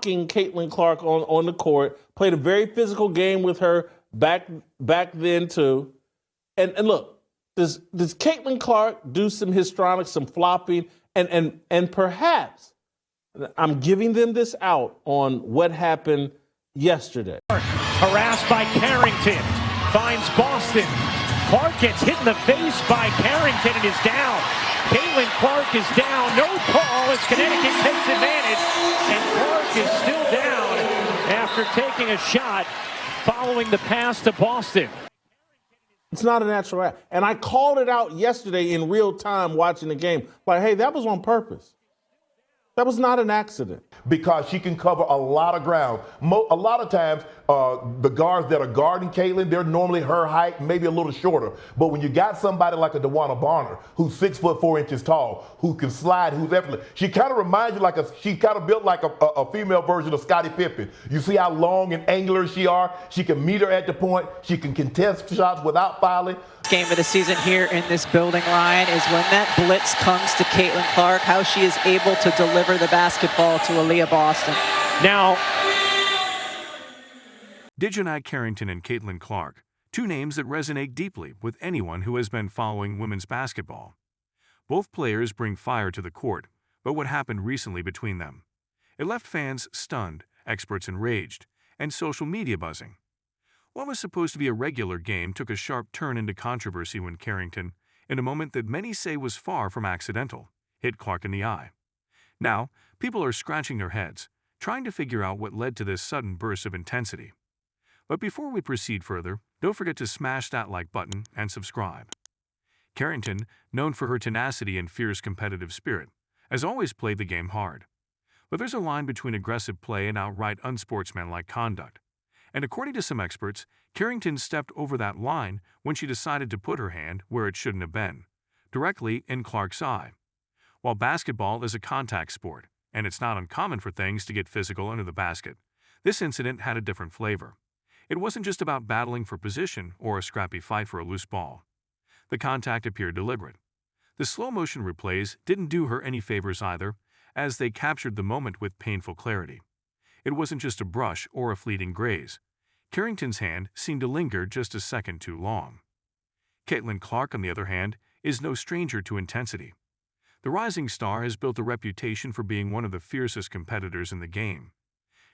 mocking Caitlin Clark on the court, played a very physical game with her back then too. And look, does Caitlin Clark do some histrionics, some flopping, and perhaps I'm giving them this out on what happened yesterday. Harassed by Carrington, finds Boston. Clark gets hit in the face by Carrington and is down. Caitlin Clark is down. No call as Connecticut takes advantage. And Clark is still down after taking a shot following the pass to Boston. It's not a natural act. And I called it out yesterday in real time watching the game. Like, hey, that was on purpose. That was not an accident. Because she can cover a lot of ground. A lot of times, the guards that are guarding Caitlin, they're normally her height, maybe a little shorter. But when you got somebody like a DeWanna Barner, who's 6'4" tall, who can slide, who's effortless, she kind of reminds you she's kind of built like a female version of Scottie Pippen. You see how long and angular she are? She can meet her at the point. She can contest shots without fouling. Game of the season here in this building, Ryan, is when that blitz comes to Caitlin Clark, how she is able to deliver the basketball to Aaliyah Boston. Now, Dejanai Carrington and Caitlin Clark, two names that resonate deeply with anyone who has been following women's basketball. Both players bring fire to the court, but what happened recently between them? It left fans stunned, experts enraged, and social media buzzing. What was supposed to be a regular game took a sharp turn into controversy when Carrington, in a moment that many say was far from accidental, hit Clark in the eye. Now, people are scratching their heads, trying to figure out what led to this sudden burst of intensity. But before we proceed further, don't forget to smash that like button and subscribe. Carrington, known for her tenacity and fierce competitive spirit, has always played the game hard. But there's a line between aggressive play and outright unsportsmanlike conduct. And according to some experts, Carrington stepped over that line when she decided to put her hand where it shouldn't have been, directly in Clark's eye. While basketball is a contact sport, and it's not uncommon for things to get physical under the basket, this incident had a different flavor. It wasn't just about battling for position or a scrappy fight for a loose ball. The contact appeared deliberate. The slow-motion replays didn't do her any favors either, as they captured the moment with painful clarity. It wasn't just a brush or a fleeting graze. Carrington's hand seemed to linger just a second too long. Caitlin Clark, on the other hand, is no stranger to intensity. The rising star has built a reputation for being one of the fiercest competitors in the game.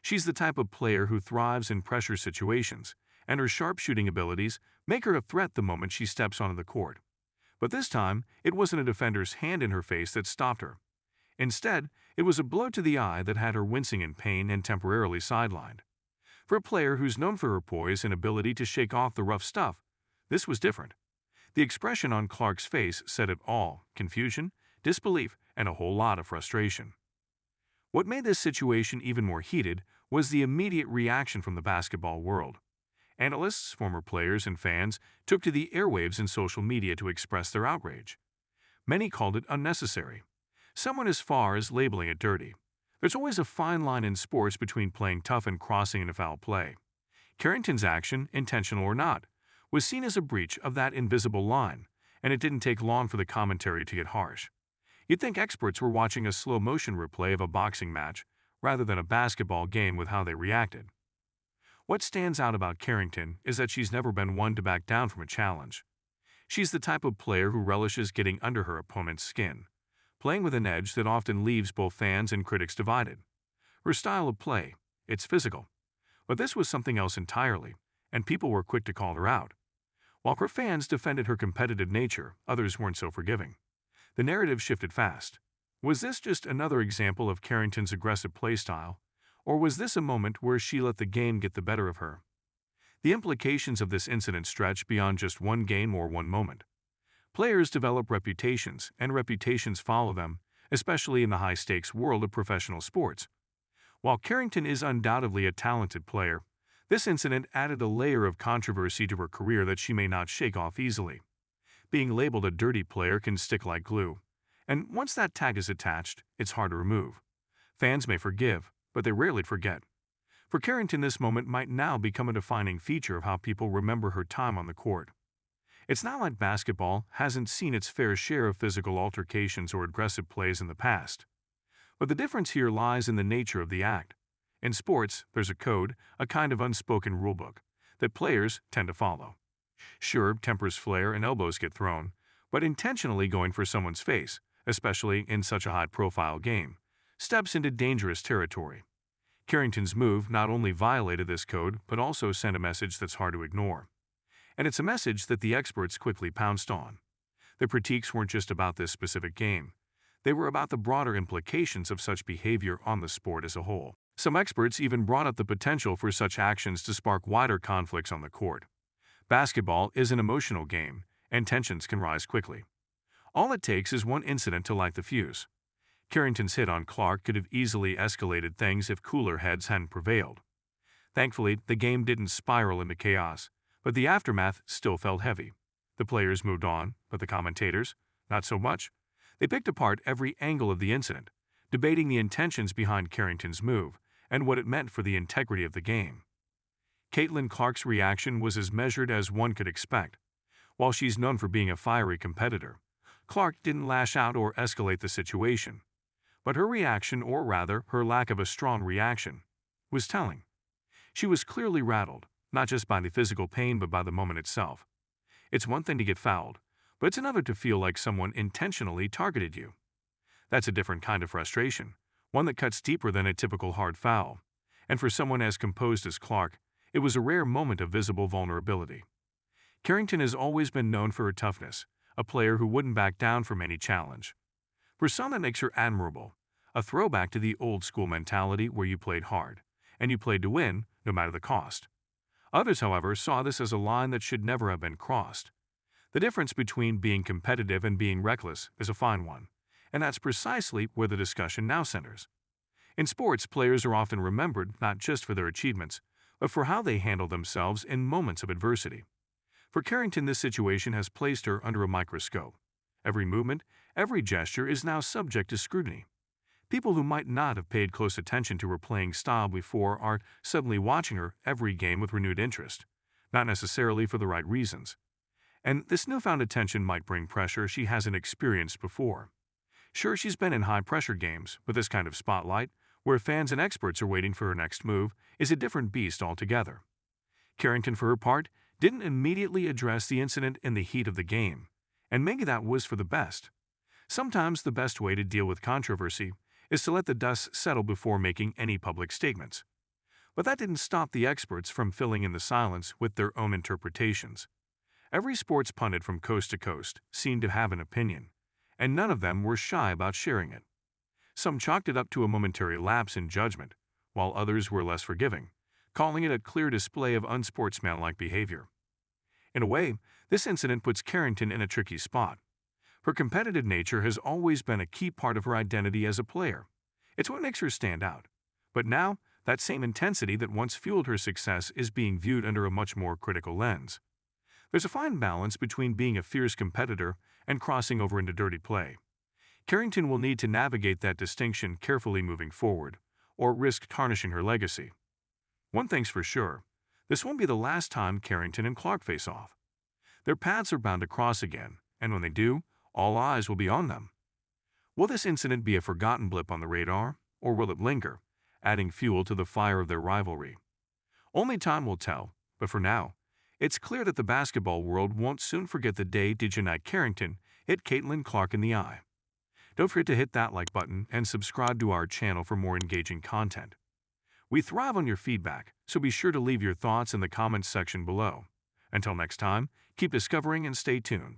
She's the type of player who thrives in pressure situations, and her sharpshooting abilities make her a threat the moment she steps onto the court. But this time, it wasn't a defender's hand in her face that stopped her. Instead, it was a blow to the eye that had her wincing in pain and temporarily sidelined. For a player who's known for her poise and ability to shake off the rough stuff, this was different. The expression on Clark's face said it all: confusion, disbelief, and a whole lot of frustration. What made this situation even more heated was the immediate reaction from the basketball world. Analysts, former players, and fans took to the airwaves and social media to express their outrage. Many called it unnecessary. Some went as far as labeling it dirty. There's always a fine line in sports between playing tough and crossing into foul play. Carrington's action, intentional or not, was seen as a breach of that invisible line, and it didn't take long for the commentary to get harsh. You'd think experts were watching a slow-motion replay of a boxing match rather than a basketball game with how they reacted. What stands out about Carrington is that she's never been one to back down from a challenge. She's the type of player who relishes getting under her opponent's skin, playing with an edge that often leaves both fans and critics divided. Her style of play, it's physical. But this was something else entirely, and people were quick to call her out. While her fans defended her competitive nature, others weren't so forgiving. The narrative shifted fast. Was this just another example of Carrington's aggressive play style, or was this a moment where she let the game get the better of her? The implications of this incident stretch beyond just one game or one moment. Players develop reputations, and reputations follow them, especially in the high-stakes world of professional sports. While Carrington is undoubtedly a talented player, this incident added a layer of controversy to her career that she may not shake off easily. Being labeled a dirty player can stick like glue, and once that tag is attached, it's hard to remove. Fans may forgive, but they rarely forget. For Carrington, this moment might now become a defining feature of how people remember her time on the court. It's not like basketball hasn't seen its fair share of physical altercations or aggressive plays in the past. But the difference here lies in the nature of the act. In sports, there's a code, a kind of unspoken rulebook, that players tend to follow. Sure, tempers flare and elbows get thrown, but intentionally going for someone's face, especially in such a high-profile game, steps into dangerous territory. Carrington's move not only violated this code, but also sent a message that's hard to ignore. And it's a message that the experts quickly pounced on. The critiques weren't just about this specific game. They were about the broader implications of such behavior on the sport as a whole. Some experts even brought up the potential for such actions to spark wider conflicts on the court. Basketball is an emotional game, and tensions can rise quickly. All it takes is one incident to light the fuse. Carrington's hit on Clark could have easily escalated things if cooler heads hadn't prevailed. Thankfully, the game didn't spiral into chaos, but the aftermath still felt heavy. The players moved on, but the commentators, not so much. They picked apart every angle of the incident, debating the intentions behind Carrington's move and what it meant for the integrity of the game. Caitlin Clark's reaction was as measured as one could expect. While she's known for being a fiery competitor, Clark didn't lash out or escalate the situation. But her reaction, or rather, her lack of a strong reaction, was telling. She was clearly rattled, not just by the physical pain but by the moment itself. It's one thing to get fouled, but it's another to feel like someone intentionally targeted you. That's a different kind of frustration, one that cuts deeper than a typical hard foul. And for someone as composed as Clark, it was a rare moment of visible vulnerability. Carrington has always been known for her toughness, a player who wouldn't back down from any challenge. For some, that makes her admirable, a throwback to the old-school mentality where you played hard, and you played to win, no matter the cost. Others, however, saw this as a line that should never have been crossed. The difference between being competitive and being reckless is a fine one, and that's precisely where the discussion now centers. In sports, players are often remembered not just for their achievements, but for how they handle themselves in moments of adversity. For Carrington, this situation has placed her under a microscope. Every movement, every gesture is now subject to scrutiny. People who might not have paid close attention to her playing style before are suddenly watching her every game with renewed interest, not necessarily for the right reasons. And this newfound attention might bring pressure she hasn't experienced before. Sure, she's been in high-pressure games, but this kind of spotlight, where fans and experts are waiting for her next move, is a different beast altogether. Carrington, for her part, didn't immediately address the incident in the heat of the game, and maybe that was for the best. Sometimes the best way to deal with controversy is to let the dust settle before making any public statements. But that didn't stop the experts from filling in the silence with their own interpretations. Every sports pundit from coast to coast seemed to have an opinion, and none of them were shy about sharing it. Some chalked it up to a momentary lapse in judgment, while others were less forgiving, calling it a clear display of unsportsmanlike behavior. In a way, this incident puts Carrington in a tricky spot. Her competitive nature has always been a key part of her identity as a player. It's what makes her stand out. But now, that same intensity that once fueled her success is being viewed under a much more critical lens. There's a fine balance between being a fierce competitor and crossing over into dirty play. Carrington will need to navigate that distinction carefully moving forward, or risk tarnishing her legacy. One thing's for sure, this won't be the last time Carrington and Clark face off. Their paths are bound to cross again, and when they do, all eyes will be on them. Will this incident be a forgotten blip on the radar, or will it linger, adding fuel to the fire of their rivalry? Only time will tell, but for now, it's clear that the basketball world won't soon forget the day Dejanite Carrington hit Caitlin Clark in the eye. Don't forget to hit that like button and subscribe to our channel for more engaging content. We thrive on your feedback, so be sure to leave your thoughts in the comments section below. Until next time, keep discovering and stay tuned.